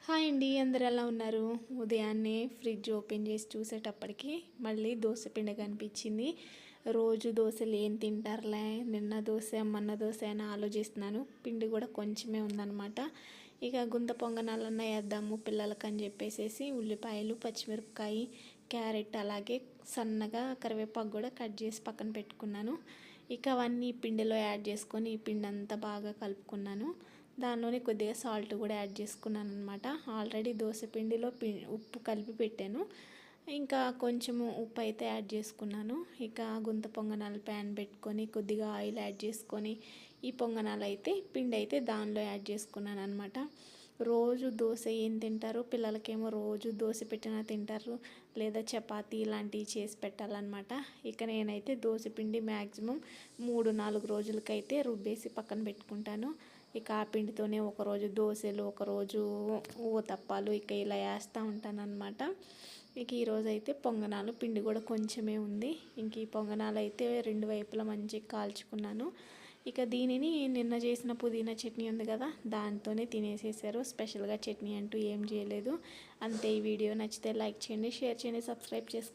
Hi అండి, అందరు ఎలా ఉన్నారు? ఉదయాన్నే ఫ్రిడ్జ్ ఓపెన్ చేసి చూసేటప్పటికి మళ్ళీ దోశ పిండి కనిపించింది. రోజు దోశలు ఏం తింటారులే, నిన్న దోశ మొన్న దోశ అని ఆలోచిస్తున్నాను. పిండి కూడా కొంచెమే ఉందన్నమాట. ఇక గుంత పొంగనాలన్నా వేద్దాము పిల్లలకి అని చెప్పేసి ఉల్లిపాయలు, పచ్చిమిరపకాయ, క్యారెట్, అలాగే సన్నగా కరివేపాకు కూడా కట్ చేసి పక్కన పెట్టుకున్నాను. ఇక అవన్నీ పిండిలో యాడ్ చేసుకొని ఈ పిండి అంతా బాగా కలుపుకున్నాను. దానిలోనే కొద్దిగా సాల్ట్ కూడా యాడ్ చేసుకున్నాను అనమాట. ఆల్రెడీ దోశ పిండిలో ఉప్పు కలిపి పెట్టాను. ఇంకా కొంచెము ఉప్పు అయితే యాడ్ చేసుకున్నాను. ఇక గుంత పొంగనాలు ప్యాన్ పెట్టుకొని కొద్దిగా ఆయిల్ యాడ్ చేసుకొని ఈ పొంగనాలు అయితే పిండి అయితే దానిలో యాడ్ చేసుకున్నాను అనమాట. రోజు దోశ ఏం తింటారు, పిల్లలకేమో రోజు దోశ పెట్టినా తింటారు, లేదా చపాతీ ఇలాంటివి చేసి పెట్టాలన్నమాట. ఇక నేనైతే దోశ పిండి మ్యాక్సిమం 3-4 రోజులకైతే రుబ్బేసి పక్కన పెట్టుకుంటాను. ఇక ఆ పిండితోనే ఒకరోజు దోశలు, ఒకరోజు ఊతప్పాలు ఇక ఇలా వేస్తూ ఉంటానన్నమాట. ఇక ఈరోజు అయితే పొంగనాలు పిండి కూడా కొంచెమే ఉంది. ఇంక ఈ పొంగనాలు అయితే 2 వైపులా మంచిగా కాల్చుకున్నాను. ఇక దీనిని నిన్న చేసిన పుదీనా చట్నీ ఉంది కదా, దాంతోనే తినేసేసారు. స్పెషల్గా చట్నీ అంటూ ఏం చేయలేదు. అంతే. ఈ వీడియో నచ్చితే లైక్ చేయండి, షేర్ చేయండి, సబ్స్క్రైబ్ చేసుకోండి.